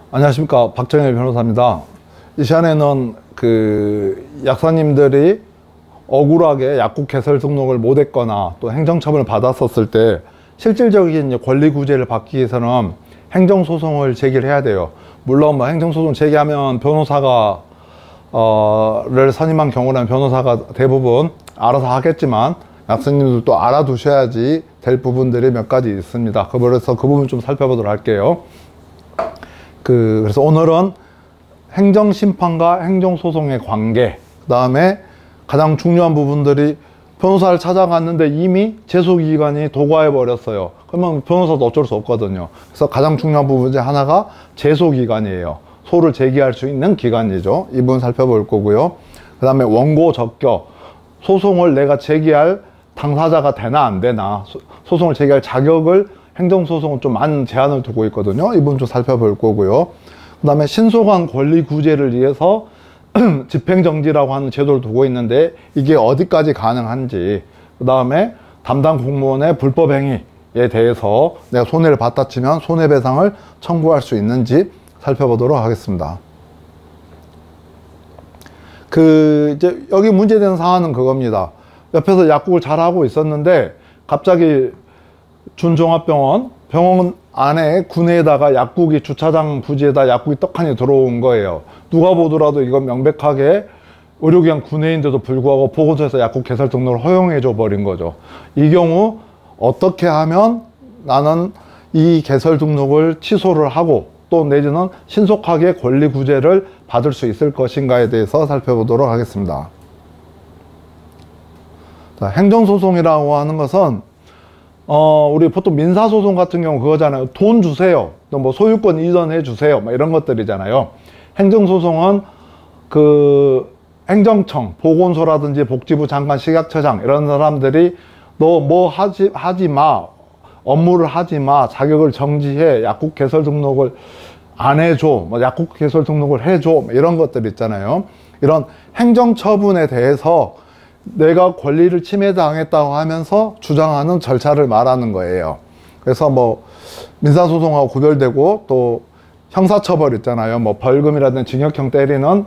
안녕하십니까, 박정일 변호사입니다. 이 시간에는 약사님들이 억울하게 약국 개설 등록을 못했거나 또 행정처분을 받았었을 때 실질적인 권리 구제를 받기 위해서는 행정소송을 제기를 해야 돼요. 물론 행정소송 제기하면 변호사가 를 선임한 경우라면 변호사가 대부분 알아서 하겠지만, 약사님들도 알아두셔야지 될 부분들이 몇 가지 있습니다. 그래서 그 부분 좀 살펴보도록 할게요. 그래서 오늘은 행정심판과 행정소송의 관계, 그 다음에 가장 중요한 부분들이, 변호사를 찾아갔는데 이미 제소기간이 도과해 버렸어요. 그러면 변호사도 어쩔 수 없거든요. 그래서 가장 중요한 부분 중에 하나가 제소기간이에요. 소를 제기할 수 있는 기간이죠. 이 부분 살펴볼 거고요. 그 다음에 원고 적격, 소송을 내가 제기할 당사자가 되나 안 되나, 소송을 제기할 자격을 행정소송은 좀 많은 제한을 두고 있거든요. 이 부분 좀 살펴볼 거고요. 그 다음에 신속한 권리 구제를 위해서 집행정지라고 하는 제도를 두고 있는데 이게 어디까지 가능한지, 그 다음에 담당 공무원의 불법행위에 대해서 내가 손해를 봤다 치면 손해배상을 청구할 수 있는지 살펴보도록 하겠습니다. 이제 여기 문제되는 사안은 그겁니다. 옆에서 약국을 잘하고 있었는데 갑자기 준종합병원 안에 구내에다가 약국이, 주차장 부지에다 약국이 떡하니 들어온 거예요. 누가 보더라도 이건 명백하게 의료기관 구내인데도 불구하고 보건소에서 약국 개설 등록을 허용해 줘 버린 거죠. 이 경우 어떻게 하면 나는 이 개설 등록을 취소를 하고 또 내지는 신속하게 권리 구제를 받을 수 있을 것인가에 대해서 살펴보도록 하겠습니다. 자, 행정소송이라고 하는 것은 우리 보통 민사소송 같은 경우 그거잖아요. 돈 주세요, 또 뭐 소유권 이전해 주세요, 뭐 이런 것들이잖아요. 행정소송은 행정청, 보건소라든지 복지부 장관, 식약처장 이런 사람들이 너 뭐 하지 마, 업무를 하지 마, 자격을 정지해, 약국 개설 등록을 안 해줘, 뭐 약국 개설 등록을 해줘, 뭐 이런 것들 있잖아요. 이런 행정처분에 대해서 내가 권리를 침해당했다고 하면서 주장하는 절차를 말하는 거예요. 그래서 뭐 민사소송하고 구별되고 또 형사처벌 있잖아요. 뭐 벌금이라든지 징역형 때리는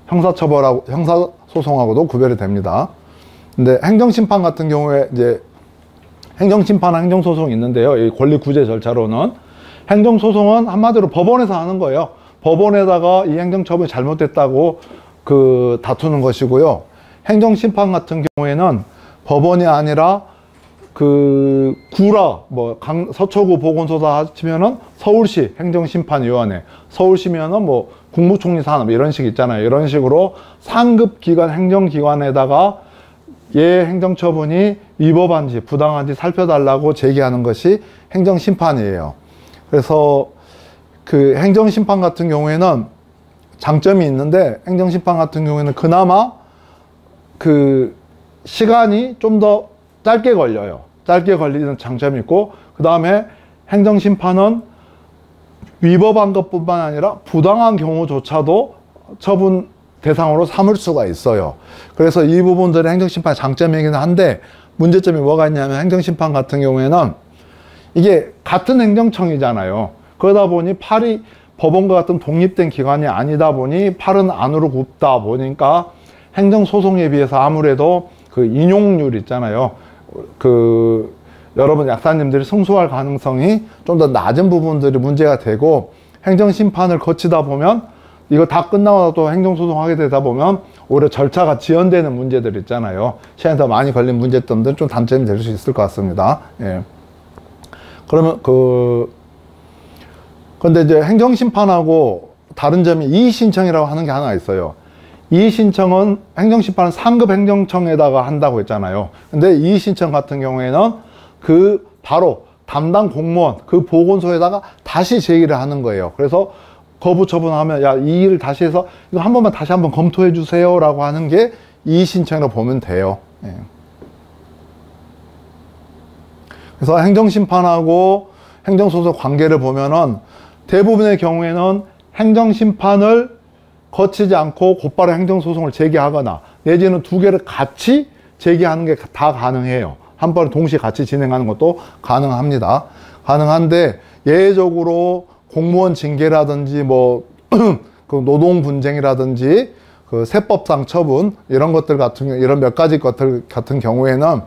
형사소송하고도 구별이 됩니다. 근데 행정심판 같은 경우에 이제 행정심판과 행정소송이 있는데요. 이 권리구제 절차로는 행정소송은 한마디로 법원에서 하는 거예요. 법원에다가 이 행정처분이 잘못됐다고 다투는 것이고요. 행정심판 같은 경우에는 법원이 아니라 구라, 뭐 서초구 보건소다 하시면은 서울시 행정심판위원회, 서울시면은 뭐 국무총리 산하 이런 식 있잖아요. 이런 식으로 상급 기관 행정기관에다가 얘 행정처분이 위법한지 부당한지 살펴달라고 제기하는 것이 행정심판이에요. 그래서 행정심판 같은 경우에는 장점이 있는데, 행정심판 같은 경우에는 그나마 시간이 좀 더 짧게 걸려요. 짧게 걸리는 장점이 있고, 그 다음에 행정심판은 위법한 것뿐만 아니라 부당한 경우조차도 처분 대상으로 삼을 수가 있어요. 그래서 이 부분들이 행정심판의 장점이긴 한데, 문제점이 뭐가 있냐면, 행정심판 같은 경우에는 이게 같은 행정청이잖아요. 그러다 보니 팔이 법원과 같은 독립된 기관이 아니다 보니 팔은 안으로 굽다 보니까 행정소송에 비해서 아무래도 인용률 있잖아요. 여러분 약사님들이 승소할 가능성이 좀 더 낮은 부분들이 문제가 되고, 행정심판을 거치다 보면 이거 다 끝나고 또 행정소송하게 되다 보면 오히려 절차가 지연되는 문제들 있잖아요. 시간이 더 많이 걸린 문제점들은 좀 단점이 될 수 있을 것 같습니다. 예. 그러면 근데 이제 행정심판하고 다른 점이 이의신청이라고 하는 게 하나 있어요. 이의신청은 행정심판은 상급 행정청에다가 한다고 했잖아요. 근데 이의신청 같은 경우에는 바로 담당 공무원, 보건소에다가 다시 제기를 하는 거예요. 그래서 거부 처분하면, 야, 이 일을 다시 해서 이거 한 번만 다시 한번 검토해 주세요 라고 하는 게 이의신청이라고 보면 돼요. 예. 그래서 행정심판하고 행정소송 관계를 보면은 대부분의 경우에는 행정심판을 거치지 않고 곧바로 행정소송을 제기하거나 내지는 두 개를 같이 제기하는 게 다 가능해요. 한 번에 동시에 같이 진행하는 것도 가능합니다. 가능한데 예외적으로 공무원 징계라든지 뭐 그 노동 분쟁이라든지 그 세법상 처분 이런 것들 같은 경우, 이런 몇 가지 것들 같은 경우에는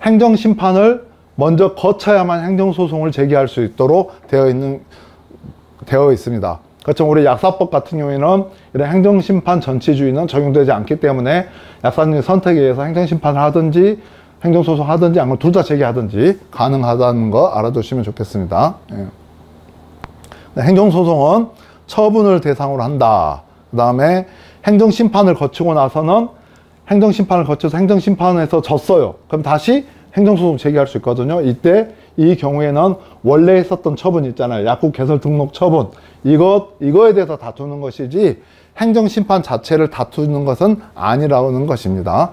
행정 심판을 먼저 거쳐야만 행정 소송을 제기할 수 있도록 되어 있습니다. 그렇죠. 우리 약사법 같은 경우에는 이런 행정 심판 전치주의는 적용되지 않기 때문에 약사님 선택에 의해서 행정 심판을 하든지 행정 소송 하든지 아니면 둘 다 제기하든지 가능하다는 거 알아두시면 좋겠습니다. 예. 행정 소송은 처분을 대상으로 한다. 그 다음에 행정심판을 거치고 나서는 행정심판을 거쳐서 행정심판에서 졌어요. 그럼 다시 행정소송 제기할 수 있거든요. 이때 이 경우에는 원래 있었던 처분 있잖아요. 약국 개설 등록 처분. 이거에 대해서 다투는 것이지 행정심판 자체를 다투는 것은 아니라는 것입니다.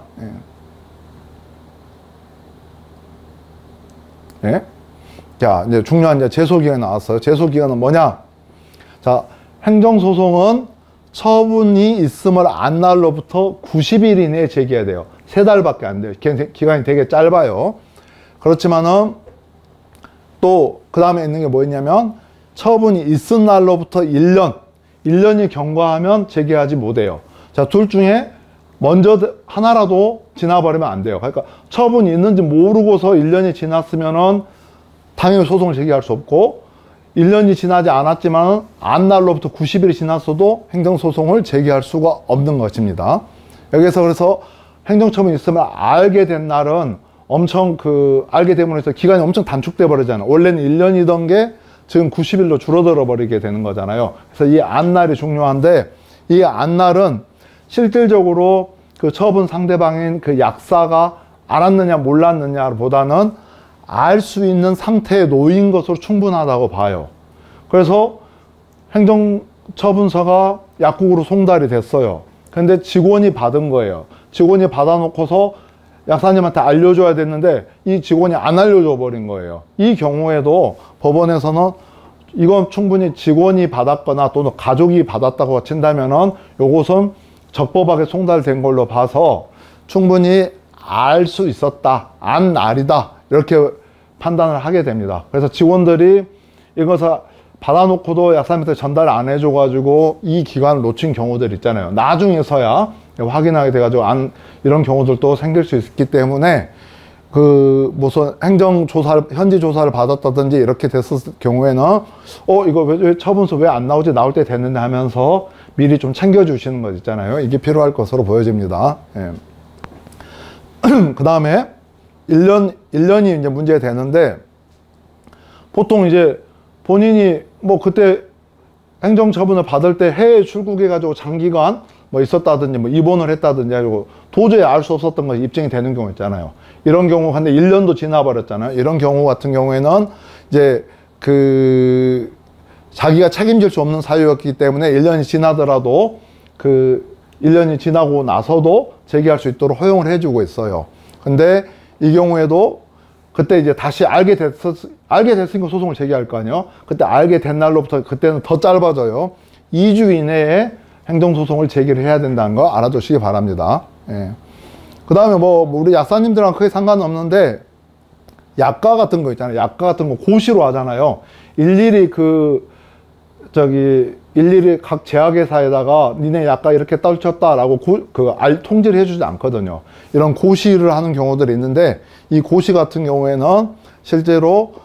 예. 예? 자, 이제 중요한 이제 제소기간이 나왔어요. 제소기간은 뭐냐? 자, 행정소송은 처분이 있음을 안 날로부터 90일 이내에 제기해야 돼요. 3달밖에 안 돼요. 기간이 되게 짧아요. 그렇지만은 또 그 다음에 있는 게 뭐 있냐면 처분이 있은 날로부터 1년이 경과하면 제기하지 못해요. 자, 둘 중에 먼저 하나라도 지나버리면 안 돼요. 그러니까 처분이 있는지 모르고서 1년이 지났으면은 당연히 소송을 제기할 수 없고 1년이 지나지 않았지만 안 날로부터 90일이 지났어도 행정소송을 제기할 수가 없는 것입니다. 여기서 그래서 행정처분이 있으면 알게 된 날은 엄청 알게 됨으로 해서 기간이 엄청 단축돼 버리잖아요. 원래는 1년이던 게 지금 90일로 줄어들어 버리게 되는 거잖아요. 그래서 이 안날이 중요한데 이 안날은 실질적으로 그 처분 상대방인 그 약사가 알았느냐 몰랐느냐 보다는 알 수 있는 상태에 놓인 것으로 충분하다고 봐요. 그래서 행정처분서가 약국으로 송달이 됐어요. 근데 직원이 받은 거예요. 직원이 받아놓고서 약사님한테 알려줘야 됐는데 이 직원이 안 알려줘 버린 거예요. 이 경우에도 법원에서는 이건 충분히 직원이 받았거나 또는 가족이 받았다고 친다면은 요것은 적법하게 송달된 걸로 봐서 충분히 알 수 있었다, 안 알이다 이렇게 판단을 하게 됩니다. 그래서 직원들이 이것을 받아놓고도 약사님한테 전달 안 해줘가지고 이 기간을 놓친 경우들 있잖아요. 나중에서야 확인하게 돼가지고 이런 경우들도 생길 수 있기 때문에 무슨 현지 조사를 받았다든지 이렇게 됐을 경우에는 이거 왜 처분서 왜 안 나오지? 나올 때 됐는데 하면서 미리 좀 챙겨주시는 것 있잖아요. 이게 필요할 것으로 보여집니다. 예. 그 다음에 1년이 이제 문제가 되는데 보통 이제 본인이 뭐 그때 행정처분을 받을 때 해외 출국해가지고 장기간 뭐 있었다든지 뭐 입원을 했다든지 해가지고 도저히 알 수 없었던 것이 입증이 되는 경우 있잖아요. 이런 경우 근데 1년도 지나버렸잖아요. 이런 경우 같은 경우에는 이제 자기가 책임질 수 없는 사유였기 때문에 1년이 지나더라도 1년이 지나고 나서도 제기할 수 있도록 허용을 해주고 있어요. 근데 이 경우에도 그때 이제 다시 알게 됐으니까 소송을 제기할 거 아니에요. 그때 알게 된 날로부터 그때는 더 짧아져요. 2주 이내에 행정소송을 제기를 해야 된다는 거 알아두시기 바랍니다. 예. 그 다음에 뭐 우리 약사님들랑 크게 상관은 없는데 약가 같은 거 있잖아요. 약가 같은 거 고시로 하잖아요. 일일이 일일이 각 제약회사에다가 니네 약가 이렇게 떨쳤다라고 통지를 해주지 않거든요. 이런 고시를 하는 경우들이 있는데 이 고시 같은 경우에는 실제로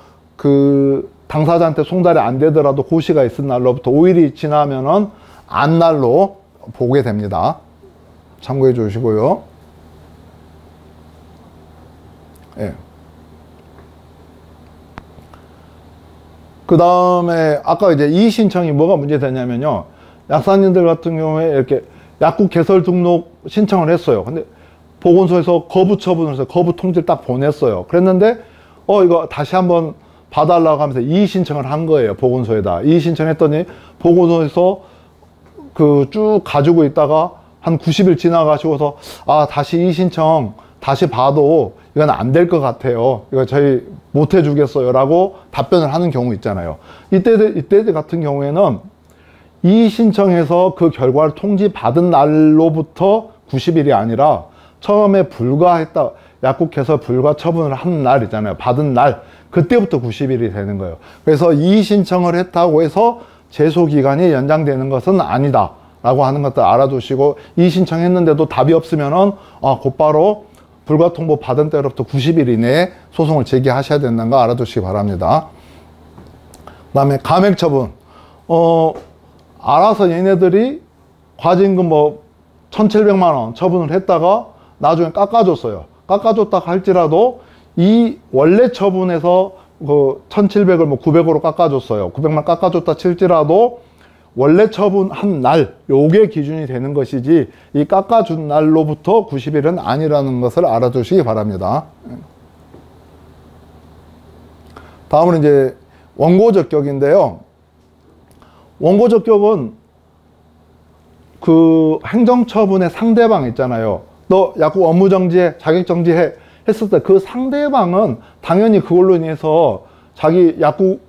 당사자한테 송달이 안 되더라도 고시가 있은 날로부터 5일이 지나면은 안 날로 보게 됩니다. 참고해 주시고요. 예. 그 다음에 아까 이제 이의 신청이 뭐가 문제되냐면요. 약사님들 같은 경우에 이렇게 약국 개설 등록 신청을 했어요. 근데 보건소에서 거부 처분을 해서 거부 통지를 딱 보냈어요. 그랬는데 이거 다시 한번 봐달라고 하면서 이의 신청을 한 거예요. 보건소에다. 이의 신청했더니 보건소에서 쭉 가지고 있다가 한 90일 지나가시고서 다시 이의 신청 다시 봐도 이건 안 될 것 같아요. 이거 저희 못 해주겠어요 라고 답변을 하는 경우 있잖아요. 이때 같은 경우에는 이의 신청해서 그 결과를 통지받은 날로부터 90일이 아니라 처음에 약국 개설 불가 처분을 한 날이잖아요. 받은 날, 그때부터 90일이 되는 거예요. 그래서 이의 신청을 했다고 해서 제소 기간이 연장되는 것은 아니다 라고 하는 것들 알아두시고, 이의 신청했는데도 답이 없으면은 곧바로 불가 통보 받은 때로부터 90일 이내에 소송을 제기하셔야 된다는 거 알아두시기 바랍니다. 그 다음에 감액 처분. 알아서 얘네들이 과징금 1,700만 원 처분을 했다가 나중에 깎아줬어요. 깎아줬다 할지라도 이 원래 처분에서 1,700을 900으로 깎아줬어요. 900만 깎아줬다 칠지라도 원래 처분한 날, 요게 기준이 되는 것이지, 이 깎아준 날로부터 90일은 아니라는 것을 알아두시기 바랍니다. 다음은 이제 원고적격인데요. 원고적격은 그 행정처분의 상대방 있잖아요. 너 약국 업무정지해, 자격정지해 했을 때 그 상대방은 당연히 그걸로 인해서 자기 약국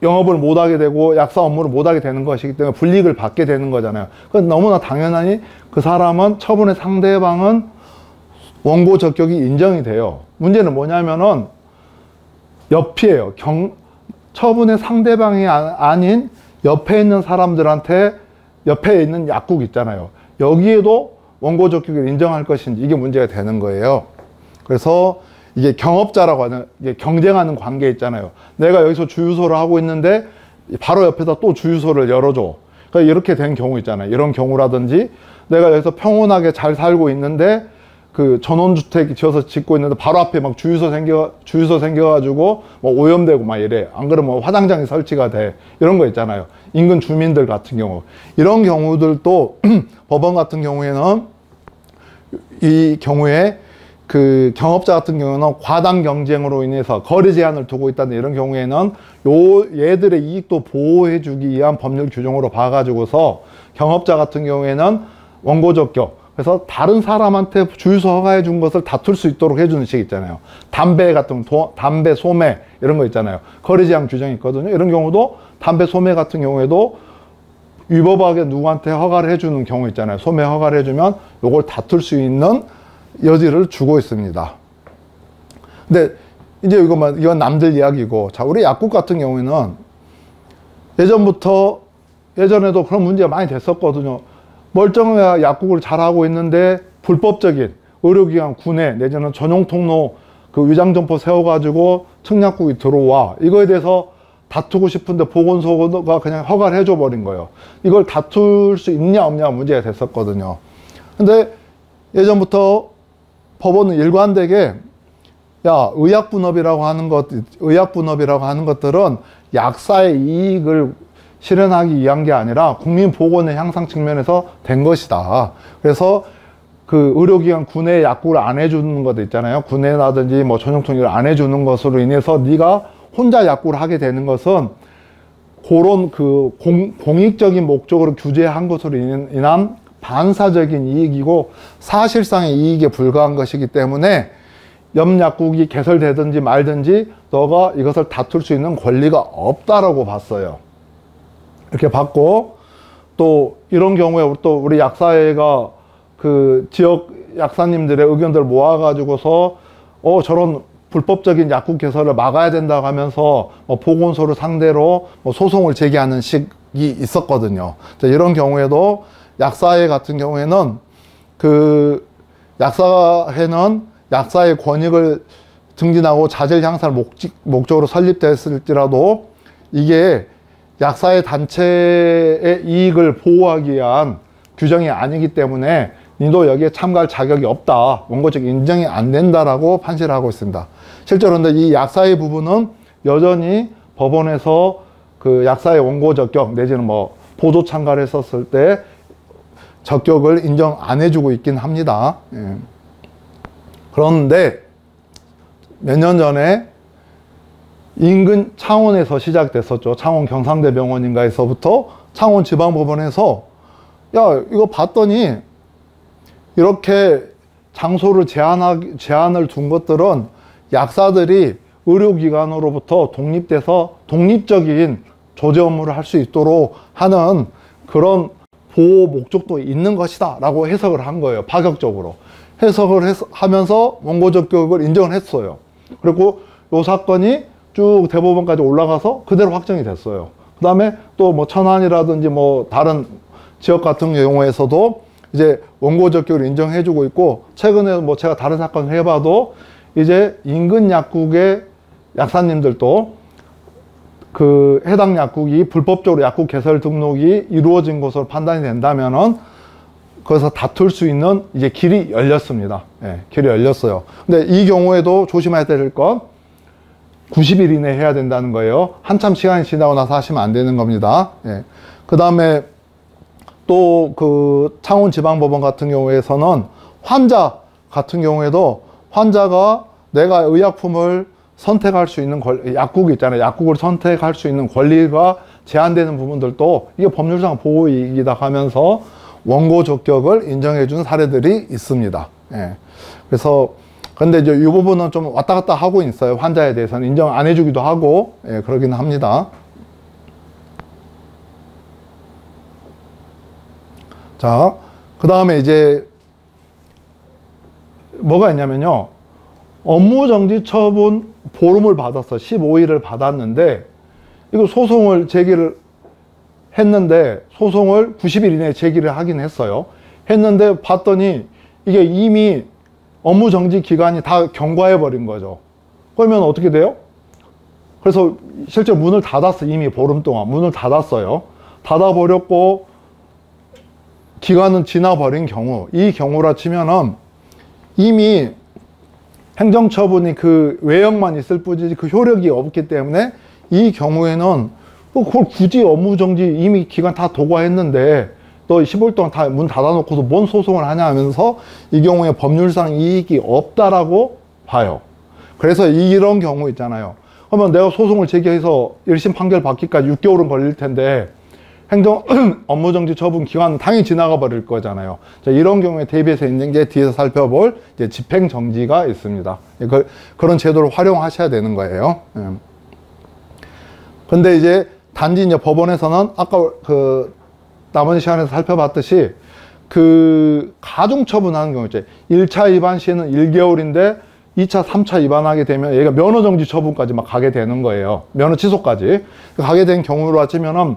영업을 못하게 되고 약사 업무를 못하게 되는 것이기 때문에 불이익을 받게 되는 거잖아요. 그건 너무나 당연하니 그 사람은, 처분의 상대방은 원고 적격이 인정이 돼요. 문제는 뭐냐면은 옆이에요. 처분의 상대방이 아닌 옆에 있는 사람들한테, 옆에 있는 약국 있잖아요. 여기에도 원고 적격을 인정할 것인지, 이게 문제가 되는 거예요. 그래서 이게 경업자라고 하는, 이게 경쟁하는 관계 있잖아요. 내가 여기서 주유소를 하고 있는데 바로 옆에다 또 주유소를 열어줘. 그러니까 이렇게 된 경우 있잖아요. 이런 경우라든지, 내가 여기서 평온하게 잘 살고 있는데 그 전원주택 지어서 짓고 있는데 바로 앞에 막 주유소 생겨가지고 오염되고 막 이래. 안 그러면 화장장이 설치가 돼. 이런 거 있잖아요. 인근 주민들 같은 경우. 이런 경우들도 법원 같은 경우에는, 이 경우에 그 경업자 같은 경우는 과당 경쟁으로 인해서 거래 제한을 두고 있다는 이런 경우에는 얘들의 이익도 보호해 주기 위한 법률 규정으로 봐가지고서 경업자 같은 경우에는 원고 적격, 그래서 다른 사람한테 주유소 허가해 준 것을 다툴 수 있도록 해주는 식 있잖아요. 담배 같은 담배 소매 이런 거 있잖아요. 거래 제한 규정이 있거든요. 이런 경우도 담배 소매 같은 경우에도 위법하게 누구한테 허가를 해주는 경우 있잖아요. 소매 허가를 해주면 요걸 다툴 수 있는 여지를 주고 있습니다. 근데 이제 이건 남들 이야기고, 자, 우리 약국 같은 경우에는 예전에도 그런 문제가 많이 됐었거든요. 멀쩡한 약국을 잘하고 있는데 불법적인 의료기관 구내 내지는 전용 통로 그 위장점포 세워가지고 청약국이 들어와. 이거에 대해서 다투고 싶은데 보건소가 그냥 허가를 해줘 버린 거예요. 이걸 다툴 수 있냐 없냐 문제가 됐었거든요. 근데 예전부터 법원은 일관되게, 야, 의약분업이라고 하는 것들은 약사의 이익을 실현하기 위한 게 아니라 국민 보건의 향상 측면에서 된 것이다. 그래서 그 의료기관 구내 약국을 안 해주는 것도 있잖아요. 구내라든지 전용통역을 안 해주는 것으로 인해서 네가 혼자 약국을 하게 되는 것은 그런 그 공익적인 목적으로 규제한 것으로 인한 반사적인 이익이고 사실상의 이익에 불과한 것이기 때문에 옆 약국이 개설되든지 말든지 너가 이것을 다툴 수 있는 권리가 없다라고 봤어요. 이렇게 봤고, 또 이런 경우에 또 우리 약사회가 그 지역 약사님들의 의견들을 모아가지고서 저런 불법적인 약국 개설을 막아야 된다고 하면서 보건소를 상대로 소송을 제기하는 식이 있었거든요. 이런 경우에도 약사회 같은 경우에는 그 약사회는 약사의 권익을 증진하고 자질 향상을 목적으로 설립됐을지라도 이게 약사회 단체의 이익을 보호하기 위한 규정이 아니기 때문에 니도 여기에 참가할 자격이 없다, 원고적 인정이 안 된다라고 판시를 하고 있습니다. 실제로 근데 이 약사회 부분은 여전히 법원에서 그 약사회 원고 적격 내지는 보조 참가를 했었을 때 적격을 인정 안 해주고 있긴 합니다. 예. 그런데 몇 년 전에 인근 창원에서 시작됐었죠. 창원 경상대병원인가에서부터 창원 지방법원에서, 야, 이거 봤더니 이렇게 장소를 제한을 둔 것들은 약사들이 의료기관으로부터 독립돼서 독립적인 조제 업무를 할 수 있도록 하는 그런 보호 목적도 있는 것이다 라고 해석을 한 거예요. 파격적으로. 하면서 원고 적격을 인정을 했어요. 그리고 이 사건이 쭉 대법원까지 올라가서 그대로 확정이 됐어요. 그 다음에 또 뭐 천안이라든지 뭐 다른 지역 같은 경우에서도 이제 원고 적격을 인정해주고 있고, 최근에 뭐 제가 다른 사건을 해봐도 이제 인근 약국의 약사님들도 그 해당 약국이 불법적으로 약국 개설 등록이 이루어진 것으로 판단이 된다면은 거기서 다툴 수 있는 이제 길이 열렸습니다. 예, 길이 열렸어요. 근데 이 경우에도 조심해야 될 건 90일 이내에 해야 된다는 거예요. 한참 시간이 지나고 나서 하시면 안 되는 겁니다. 예. 그 다음에 또 그 창원지방법원 같은 경우에서는 환자 같은 경우에도 환자가 내가 의약품을 선택할 수 있는 약국이 있잖아요. 약국을 선택할 수 있는 권리가 제한되는 부분들도 이게 법률상 보호이익이다 하면서 원고 적격을 인정해 준 사례들이 있습니다. 예. 그래서 근데 이제 이 부분은 좀 왔다 갔다 하고 있어요. 환자에 대해서는 인정 안 해주기도 하고, 예, 그러긴 합니다. 자, 그 다음에 이제 뭐가 있냐면요. 업무정지 처분 보름을 받았어. 15일을 받았는데 이거 소송을 제기를 했는데 소송을 90일 이내에 제기를 하긴 했어요. 했는데 봤더니 이게 이미 업무정지 기간이 다 경과해 버린 거죠. 그러면 어떻게 돼요? 그래서 실제 문을 닫았어. 이미 보름 동안 문을 닫았어요. 닫아버렸고 기간은 지나버린 경우, 이 경우라 치면은 이미 행정처분이 그 외형만 있을 뿐이지 그 효력이 없기 때문에 이 경우에는 그걸 굳이 업무정지 이미 기간 다 도과했는데 너 15일 동안 다 문 닫아놓고서 뭔 소송을 하냐 하면서 이 경우에 법률상 이익이 없다라고 봐요. 그래서 이런 경우 있잖아요. 그러면 내가 소송을 제기해서 1심 판결 받기까지 6개월은 걸릴 텐데 행정 업무정지 처분 기간은 당연히 지나가 버릴 거잖아요. 자, 이런 경우에 대비해서 있는 게 뒤에서 살펴볼 이제 집행정지가 있습니다. 그런 제도를 활용하셔야 되는 거예요. 근데 이제 단지 이제 법원에서는 아까 그 남은 시간에서 살펴봤듯이 그 가중처분하는 경우 있죠. 1차 위반 시에는 1개월인데 2차, 3차 위반하게 되면 얘가 면허정지 처분까지 막 가게 되는 거예요. 면허 취소까지 가게 된 경우로 치면은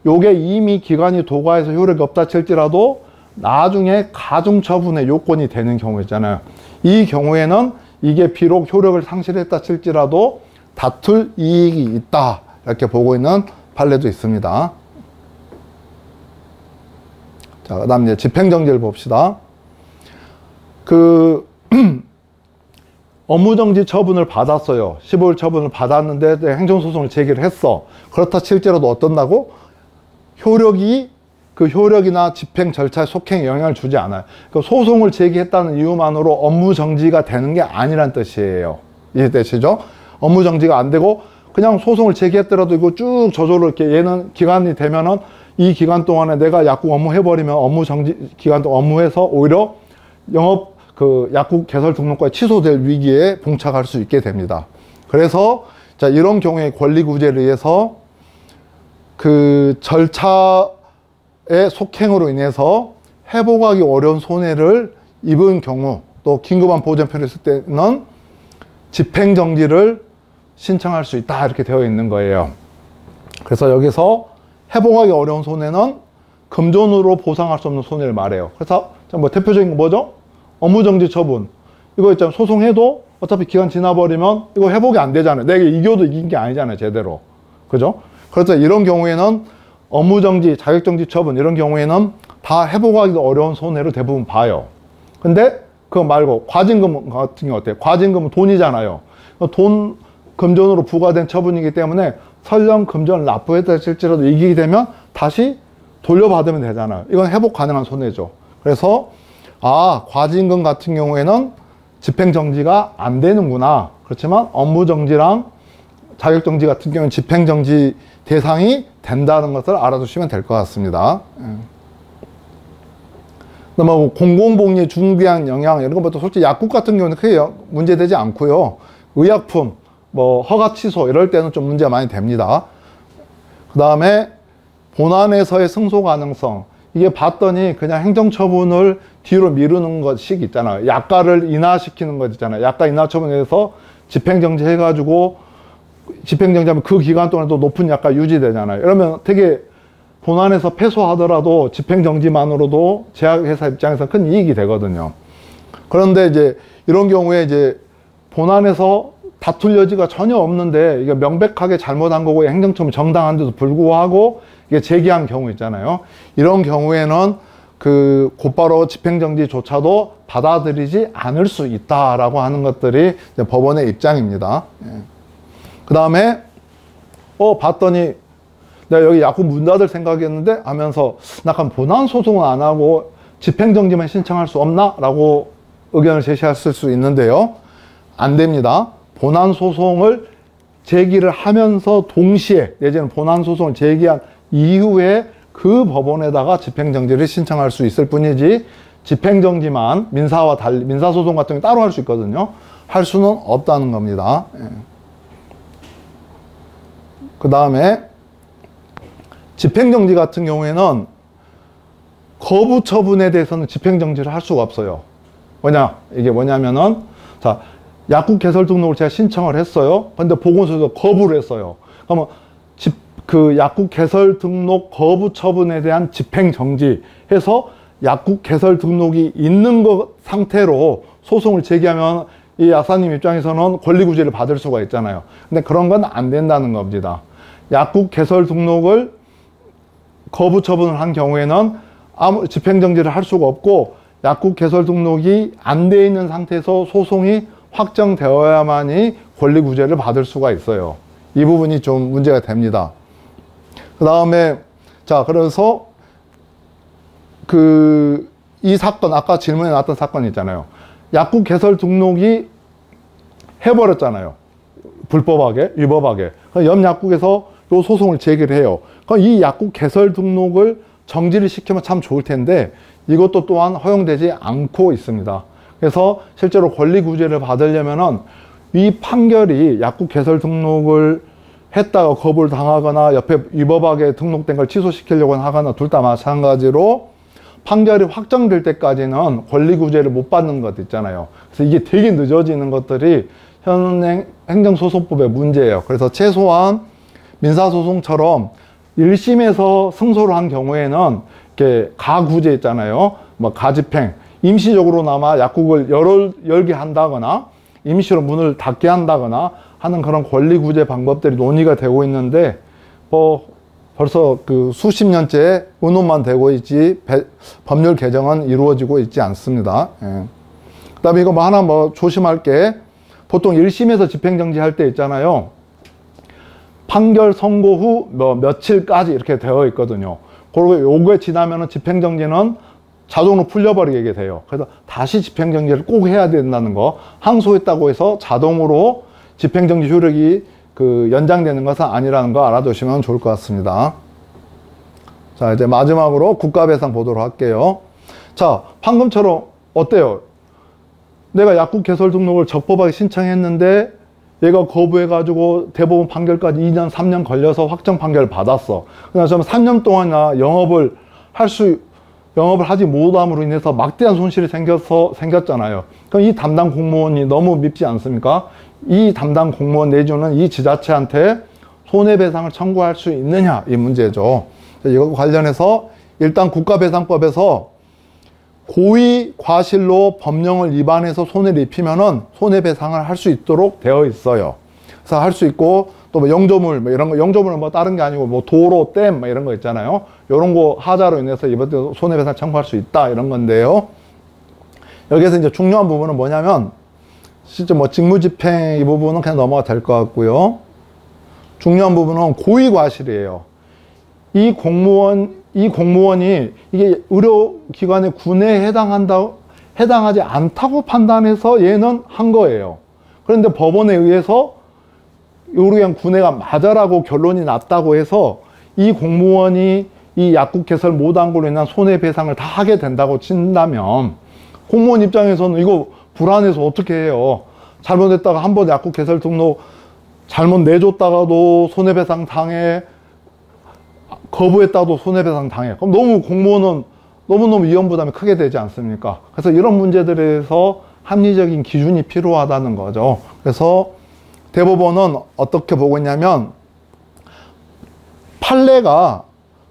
요게 이미 기간이 도과해서 효력이 없다 칠지라도 나중에 가중처분의 요건이 되는 경우 있잖아요. 이 경우에는 이게 비록 효력을 상실했다 칠지라도 다툴 이익이 있다 이렇게 보고 있는 판례도 있습니다. 자, 그 다음 이제 집행정지를 봅시다. 그 업무정지 처분을 받았어요. 15일 처분을 받았는데 행정소송을 제기를 했어. 그렇다 칠지라도 어떤다고? 효력이 그 효력이나 집행 절차에 속행에 영향을 주지 않아요. 그러니까 소송을 제기했다는 이유만으로 업무정지가 되는 게 아니란 뜻이에요. 이해되시죠? 업무정지가 안 되고 그냥 소송을 제기했더라도 이거 쭉 저절로 이렇게 얘는 기간이 되면은 이 기간 동안에 내가 약국 업무 해버리면 업무정지 기간 동안 업무해서 오히려 영업 그 약국 개설 등록까지 취소될 위기에 봉착할 수 있게 됩니다. 그래서 자, 이런 경우에 권리구제를 위해서 그 절차의 속행으로 인해서 회복하기 어려운 손해를 입은 경우 또 긴급한 보호전 필요가 있을 때는 집행정지를 신청할 수 있다 이렇게 되어 있는 거예요. 그래서 여기서 회복하기 어려운 손해는 금전으로 보상할 수 없는 손해를 말해요. 그래서 뭐 대표적인 거 뭐죠? 업무정지 처분 이거 있잖아요. 소송해도 어차피 기간 지나버리면 이거 회복이 안 되잖아요. 내가 이겨도 이긴 게 아니잖아요. 제대로. 그죠? 그래서 이런 경우에는 업무정지, 자격정지 처분 이런 경우에는 다 회복하기도 어려운 손해로 대부분 봐요. 근데 그거 말고 과징금 같은 경우 어때요? 과징금은 돈이잖아요. 돈 금전으로 부과된 처분이기 때문에 설령 금전을 납부했다 실제로도 이기게 되면 다시 돌려받으면 되잖아요. 이건 회복 가능한 손해죠. 그래서 아, 과징금 같은 경우에는 집행정지가 안 되는구나. 그렇지만 업무정지랑 자격정지 같은 경우는 집행정지 대상이 된다는 것을 알아두시면 될 것 같습니다. 뭐 공공복리 중대한 영향 이런 것부터 솔직히 약국 같은 경우는 크게 문제되지 않고요. 의약품, 뭐 허가 취소 이럴 때는 좀 문제가 많이 됩니다. 그 다음에 본안에서의 승소 가능성 이게 봤더니 그냥 행정처분을 뒤로 미루는 것씩 있잖아요. 약가를 인하시키는 것 있잖아요. 약가 인하 처분에서 집행정지 해가지고 집행정지하면 그 기간 동안도 높은 약가 유지되잖아요. 이러면 되게 본안에서 패소하더라도 집행정지만으로도 제약회사 입장에서 큰 이익이 되거든요. 그런데 이제 이런 경우에 이제 본안에서 다툴 여지가 전혀 없는데 이게 명백하게 잘못한 거고 행정처분 정당한데도 불구하고 이게 제기한 경우 있잖아요. 이런 경우에는 그 곧바로 집행정지조차도 받아들이지 않을 수 있다라고 하는 것들이 이제 법원의 입장입니다. 그 다음에 봤더니 내가 여기 약국 문 닫을 생각이었는데 하면서 약간 본안 소송은 안 하고 집행정지만 신청할 수 없나? 라고 의견을 제시했을 수 있는데요. 안 됩니다. 본안 소송을 제기를 하면서 동시에 내지는 본안 소송을 제기한 이후에 그 법원에다가 집행정지를 신청할 수 있을 뿐이지 집행정지만 민사와 달리 민사소송 같은 게 따로 할 수 있거든요. 할 수는 없다는 겁니다. 그 다음에 집행정지 같은 경우에는 거부 처분에 대해서는 집행정지를 할 수가 없어요. 이게 뭐냐면은 자, 약국 개설 등록을 제가 신청을 했어요. 근데 보건소에서 거부를 했어요. 그러면 그 약국 개설 등록 거부 처분에 대한 집행정지 해서 약국 개설 등록이 있는 것 상태로 소송을 제기하면 이 약사님 입장에서는 권리구제를 받을 수가 있잖아요. 근데 그런 건 안 된다는 겁니다. 약국 개설 등록을 거부 처분을 한 경우에는 아무 집행정지를 할 수가 없고 약국 개설 등록이 안 돼 있는 상태에서 소송이 확정되어야만이 권리구제를 받을 수가 있어요. 이 부분이 좀 문제가 됩니다. 그 다음에 자, 그래서 이 사건, 아까 질문에 나왔던 사건 있잖아요. 약국 개설 등록이 해버렸잖아요. 불법하게, 위법하게. 옆 약국에서 요 소송을 제기를 해요. 그럼 이 약국 개설 등록을 정지를 시키면 참 좋을 텐데 이것도 또한 허용되지 않고 있습니다. 그래서 실제로 권리구제를 받으려면은 이 판결이 약국 개설 등록을 했다가 거부를 당하거나 옆에 위법하게 등록된 걸 취소시키려고 하거나 둘 다 마찬가지로 판결이 확정될 때까지는 권리구제를 못 받는 것 있잖아요. 그래서 이게 되게 늦어지는 것들이 현 행정소송법의 문제예요. 그래서 최소한 민사소송처럼 1심에서 승소를 한 경우에는 이렇게 가구제 있잖아요. 뭐 가집행, 임시적으로나마 약국을 열게 한다거나 임시로 문을 닫게 한다거나 하는 그런 권리구제 방법들이 논의가 되고 있는데 벌써 그 수십 년째 의논만 되고 있지 법률 개정은 이루어지고 있지 않습니다. 그 다음에 이거 뭐 하나 조심할 게 보통 1심에서 집행정지 할 때 있잖아요. 판결 선고 후 며칠까지 이렇게 되어 있거든요. 그리고 요게 지나면은 집행정지는 자동으로 풀려버리게 돼요. 그래서 다시 집행정지를 꼭 해야 된다는 거. 항소했다고 해서 자동으로 집행정지 효력이 연장되는 것은 아니라는 거 알아두시면 좋을 것 같습니다. 자, 이제 마지막으로 국가배상 보도록 할게요. 자, 방금처럼 어때요? 내가 약국 개설 등록을 적법하게 신청했는데 얘가 거부해가지고 대법원 판결까지 2년, 3년 걸려서 확정 판결을 받았어. 그래서 저는 3년 동안이나 영업을 하지 못함으로 인해서 막대한 손실이 생겼잖아요. 그럼 이 담당 공무원이 너무 밉지 않습니까? 이 담당 공무원 내지는 이 지자체한테 손해배상을 청구할 수 있느냐, 이 문제죠. 이거 관련해서 일단 국가배상법에서 고의 과실로 법령을 위반해서 손해를 입히면은 손해배상을 할 수 있도록 되어 있어요. 그래서 할 수 있고 또 뭐 영조물 이런 거, 영조물은 다른 게 아니고 도로, 댐 이런 거 있잖아요. 이런 거 하자로 인해서 이번 때 손해배상 청구할 수 있다 이런 건데요. 여기에서 이제 중요한 부분은 뭐냐면 실제 직무집행 이 부분은 그냥 넘어가 될 것 같고요. 중요한 부분은 고의과실이에요. 이 공무원이 이게 의료기관의 군에 해당하지 않다고 판단해서 얘는 한 거예요. 그런데 법원에 의해서 의료기관 군해가 맞아라고 결론이 났다고 해서 이 공무원이 이 약국 개설 못한 걸로 인한 손해배상을 다 하게 된다고 친다면 공무원 입장에서는 이거 불안해서 어떻게 해요? 잘못했다가 한 번 약국 개설 등록 잘못 내줬다가도 손해배상 당해, 거부했다도 손해배상 당해. 그럼 너무 공무원은 너무너무 위험 부담이 크게 되지 않습니까? 그래서 이런 문제들에 대해서 합리적인 기준이 필요하다는 거죠. 그래서 대법원은 어떻게 보고 있냐면, 판례가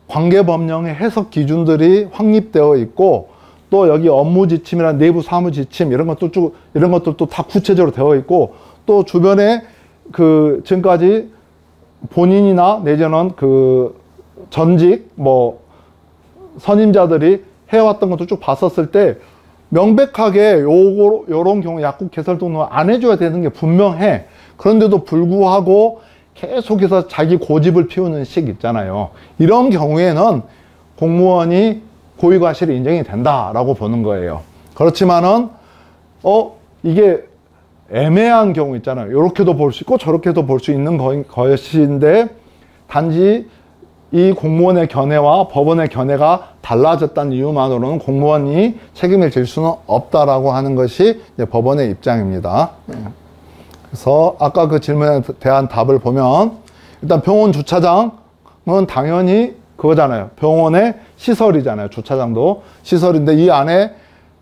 관계법령의 해석 기준들이 확립되어 있고, 또 여기 업무 지침이나 내부 사무 지침 이런 것들도 다 구체적으로 되어 있고, 또 주변에 지금까지 본인이나 내지는 전직 선임자들이 해왔던 것도 쭉 봤었을 때 명백하게 요런 경우 약국 개설 등록을 안 해줘야 되는 게 분명해. 그런데도 불구하고 계속해서 자기 고집을 피우는 식 있잖아요. 이런 경우에는 공무원이 고의과실이 인정이 된다라고 보는 거예요. 그렇지만은 이게 애매한 경우 있잖아요. 이렇게도 볼 수 있고 저렇게도 볼 수 있는 것인데, 단지 이 공무원의 견해와 법원의 견해가 달라졌다는 이유만으로는 공무원이 책임을 질 수는 없다라고 하는 것이 이제 법원의 입장입니다. 그래서 아까 그 질문에 대한 답을 보면, 일단 병원 주차장은 당연히 그거잖아요. 병원의 시설이잖아요. 주차장도 시설인데, 이 안에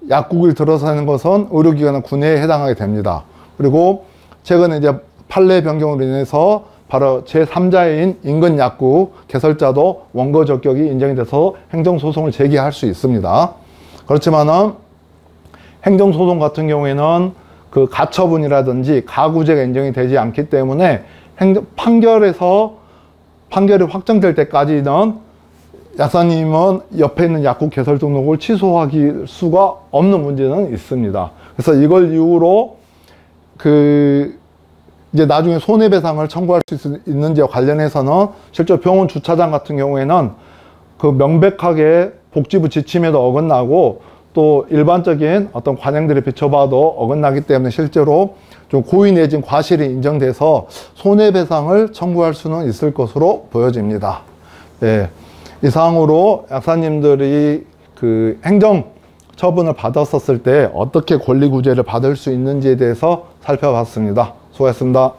약국을 들어서는 것은 의료기관의 군해에 해당하게 됩니다. 그리고 최근에 이제 판례 변경으로 인해서 바로 제3자인 인근약국 개설자도 원고 적격이 인정이 돼서 행정소송을 제기할 수 있습니다. 그렇지만은 행정소송 같은 경우에는 그 가처분이라든지 가구제가 인정이 되지 않기 때문에 판결이 확정될 때까지는 약사님은 옆에 있는 약국 개설 등록을 취소할 수가 없는 문제는 있습니다. 그래서 이걸 이유로 이제 나중에 손해배상을 청구할 수 있는지와 관련해서는 실제 병원 주차장 같은 경우에는 명백하게 복지부 지침에도 어긋나고, 또 일반적인 어떤 관행들에 비춰봐도 어긋나기 때문에 실제로 좀 고의 내진 과실이 인정돼서 손해배상을 청구할 수는 있을 것으로 보여집니다. 예. 이상으로 약사님들이 행정 처분을 받았었을 때 어떻게 권리구제를 받을 수 있는지에 대해서 살펴봤습니다. 수고하셨습니다.